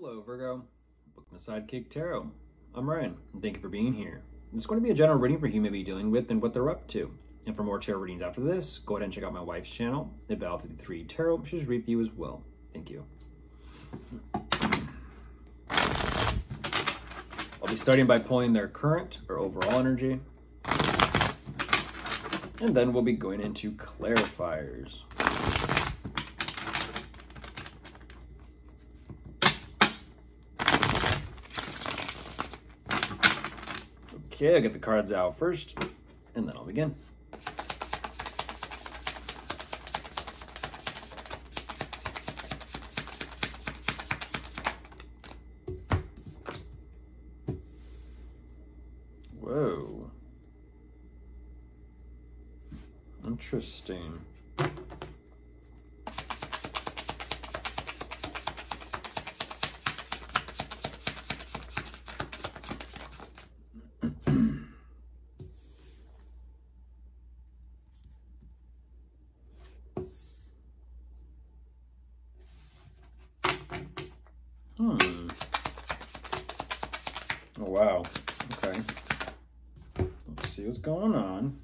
Hello, Virgo. Book my sidekick tarot. I'm Ryan, and thank you for being here. It's going to be a general reading for who you may be dealing with and what they're up to. And for more tarot readings after this, go ahead and check out my wife's channel, Val53 Tarot. She's read for you as well. Thank you. I'll be starting by pulling their current or overall energy. And then we'll be going into clarifiers. Okay, I'll get the cards out first, and then I'll begin. Whoa. Interesting. Oh, wow. Okay. Let's see what's going on.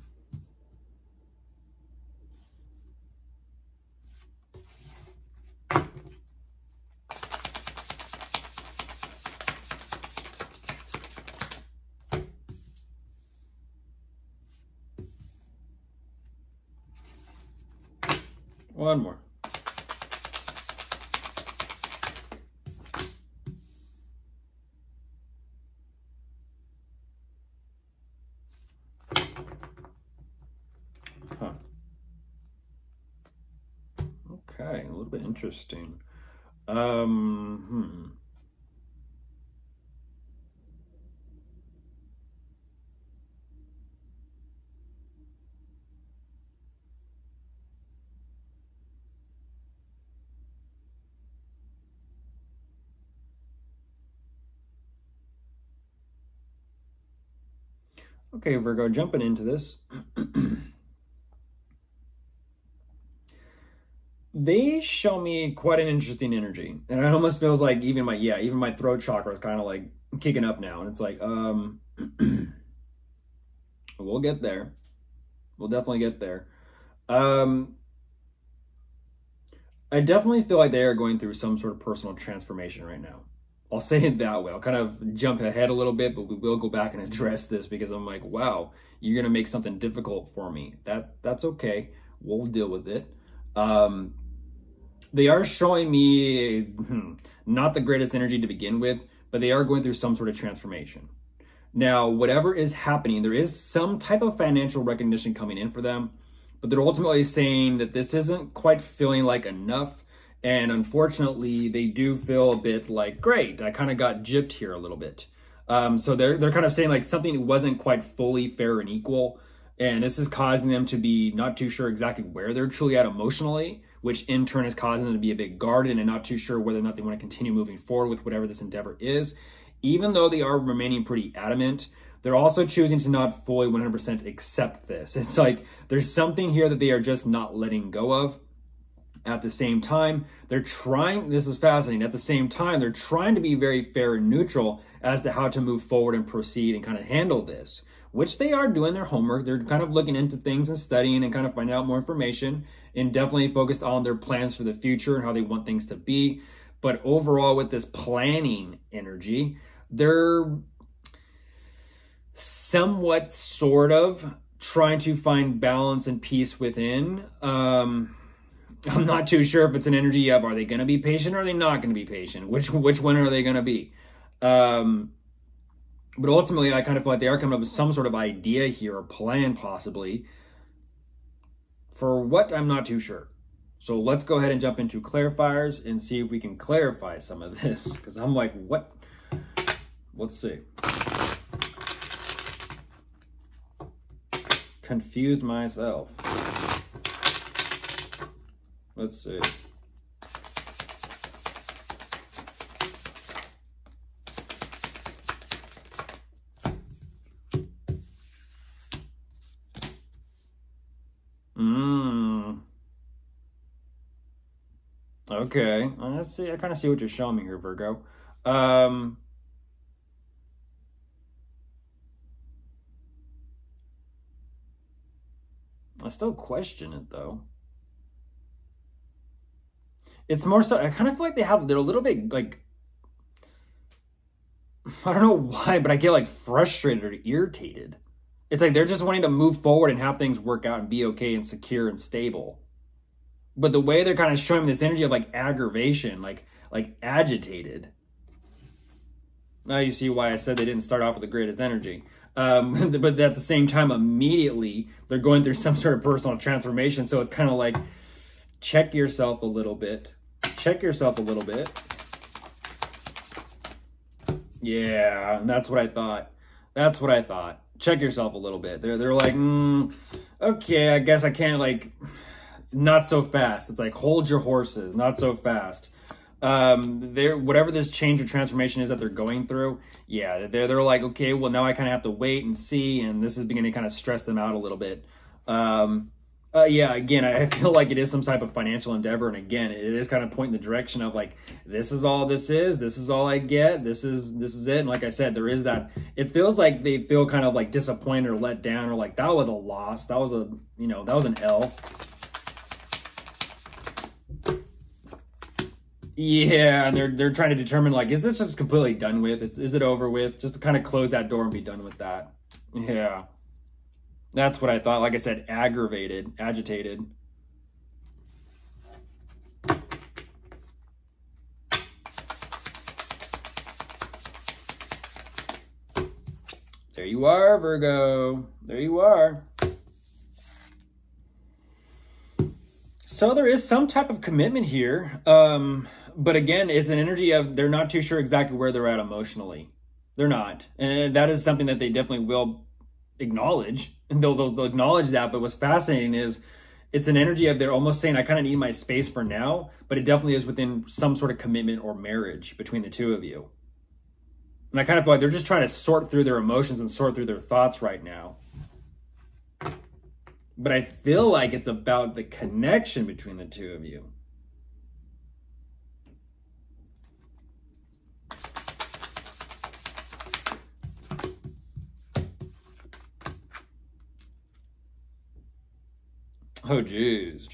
One more. Huh. Okay, a little bit interesting. Okay, Virgo, jumping into this. They show me quite an interesting energy. And it almost feels like even my throat chakra is kind of like kicking up now. And it's like, we'll get there. We'll definitely get there. I definitely feel like they are going through some sort of personal transformation right now. I'll say it that way. I'll kind of jump ahead a little bit, but we will go back and address this because I'm like, wow, you're going to make something difficult for me. That's okay. We'll deal with it. They are showing me not the greatest energy to begin with, but they are going through some sort of transformation. Now, whatever is happening, there is some type of financial recognition coming in for them, but they're ultimately saying that this isn't quite feeling like enough. And unfortunately, they do feel a bit like, great, I kind of got gypped here a little bit. So they're kind of saying like something wasn't quite fully fair and equal. And this is causing them to be not too sure exactly where they're truly at emotionally, which in turn is causing them to be a bit guarded and not too sure whether or not they want to continue moving forward with whatever this endeavor is. Even though they are remaining pretty adamant, they're also choosing to not fully 100% accept this. It's like there's something here that they are just not letting go of. At the same time, they're trying, this is fascinating, at the same time, they're trying to be very fair and neutral as to how to move forward and proceed and kind of handle this, which they are doing their homework. They're kind of looking into things and studying and kind of finding out more information and definitely focused on their plans for the future and how they want things to be. But overall, with this planning energy, they're somewhat sort of trying to find balance and peace within. I'm not too sure if it's an energy of, are they going to be patient or are they not going to be patient? Which one are they going to be? But ultimately, I kind of feel like they are coming up with some sort of idea here or plan possibly. For what, I'm not too sure. So let's go ahead and jump into clarifiers and see if we can clarify some of this. Because I'm like, what? Let's see. Confused myself. Let's see. Okay. Let's see. I kind of see what you're showing me here, Virgo. I still question it though. It's more so, I kind of feel like they're a little bit like, I don't know why, but I get like frustrated or irritated. It's like they're just wanting to move forward and have things work out and be okay and secure and stable. But the way they're kind of showing this energy of like aggravation, like agitated. Now you see why I said they didn't start off with the greatest energy. But at the same time, immediately they're going through some sort of personal transformation. So it's kind of like, check yourself a little bit. Check yourself a little bit. Yeah, that's what I thought. That's what I thought. Check yourself a little bit. They're like, okay, I guess I can't, like, not so fast. It's like, hold your horses, not so fast. Whatever this change or transformation is that they're going through, yeah, they're like, okay, well, now I kind of have to wait and see, and this is beginning to kind of stress them out a little bit. Yeah, again, I feel like it is some type of financial endeavor, and again, it is kind of pointing the direction of like, this is all this is all I get, this is it. And like I said, there is that, it feels like they feel kind of like disappointed or let down, or like that was a loss, that was a, that was an L. Yeah, and they're trying to determine like, is this just completely done with? Is it over with? Just to kind of close that door and be done with that. Yeah. That's what I thought. Like I said, aggravated, agitated. There you are, Virgo. There you are. So there is some type of commitment here. But again, it's an energy of they're not too sure exactly where they're at emotionally. They're not. And that is something that they definitely will acknowledge. And they'll acknowledge that. But what's fascinating is it's an energy of they're almost saying, I kind of need my space for now. But it definitely is within some sort of commitment or marriage between the two of you. And I kind of feel like they're just trying to sort through their emotions and sort through their thoughts right now. But I feel like it's about the connection between the two of you. Oh, jeez.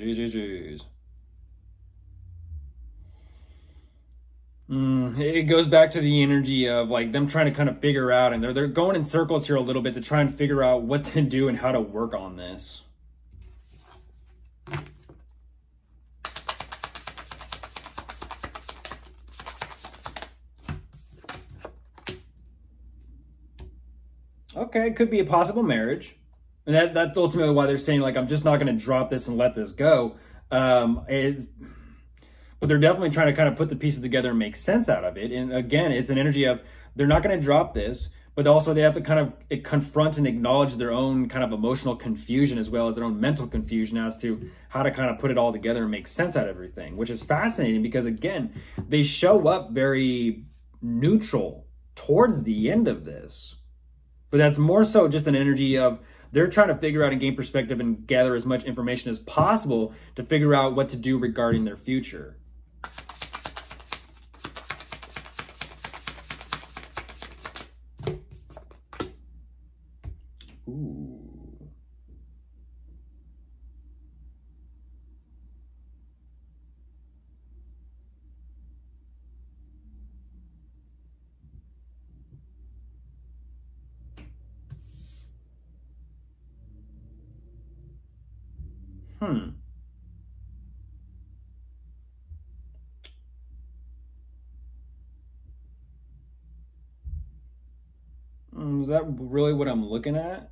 It goes back to the energy of like them trying to kind of figure out, and they're going in circles here a little bit to try and figure out what to do and how to work on this. Okay, it could be a possible marriage. And that's ultimately why they're saying, like, I'm just not going to drop this and let this go. But they're definitely trying to kind of put the pieces together and make sense out of it. And again, it's an energy of they're not going to drop this, but also they have to kind of confront and acknowledge their own kind of emotional confusion as well as their own mental confusion as to how to kind of put it all together and make sense out of everything, which is fascinating because, again, they show up very neutral towards the end of this. But that's more so just an energy of they're trying to figure out and gain perspective and gather as much information as possible to figure out what to do regarding their future. Ooh. Is that really what I'm looking at?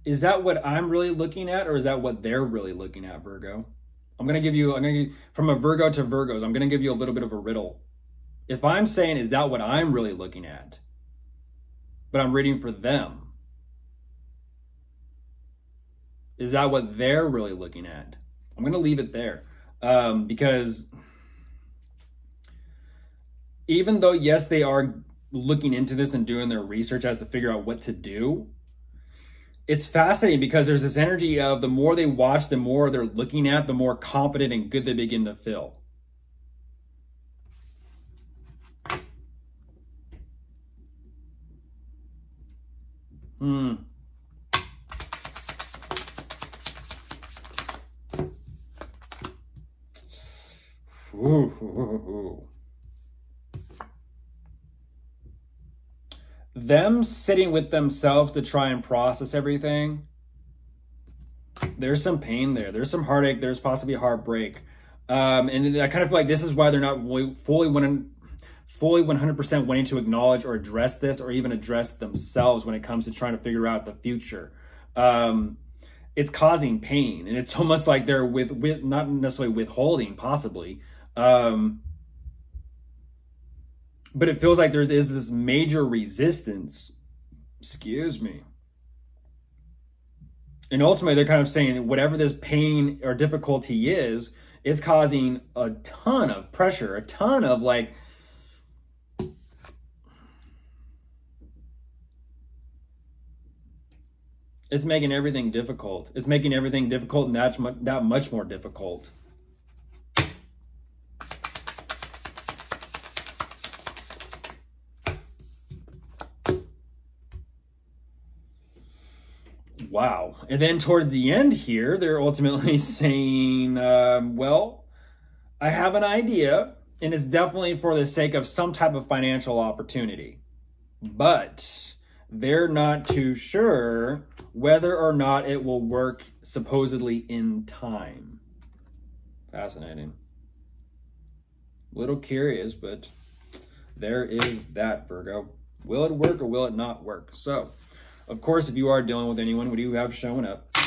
Is that what I'm really looking at, or is that what they're really looking at, Virgo? I'm gonna give you from a Virgo to Virgos, I'm gonna give you a little bit of a riddle. If I'm saying, is that what I'm really looking at? But I'm reading for them. Is that what they're really looking at? I'm gonna leave it there. Because even though, yes, they are looking into this and doing their research as to figure out what to do, it's fascinating because there's this energy of the more they watch, the more they're looking at, the more confident and good they begin to feel. Ooh. Them sitting with themselves to try and process everything. There's some pain there. There's some heartache. There's possibly heartbreak. And I kind of feel like this is why they're not fully 100% wanting to acknowledge or address this, or even address themselves when it comes to trying to figure out the future. It's causing pain, and it's almost like they're with not necessarily withholding, possibly. But it feels like there is this major resistance. Excuse me. And ultimately, they're kind of saying that whatever this pain or difficulty is, it's causing a ton of pressure, a ton of like, it's making everything difficult. It's making everything difficult, and that's that much more difficult. Wow. And then towards the end here, they're ultimately saying, well, I have an idea, and it's definitely for the sake of some type of financial opportunity. But they're not too sure whether or not it will work supposedly in time. Fascinating. A little curious, but there is that, Virgo. Will it work or will it not work? So, of course, if you are dealing with anyone, what do you have showing up?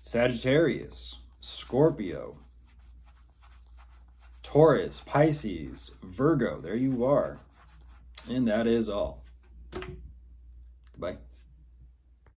Sagittarius, Scorpio, Taurus, Pisces, Virgo. There you are. And that is all. Goodbye.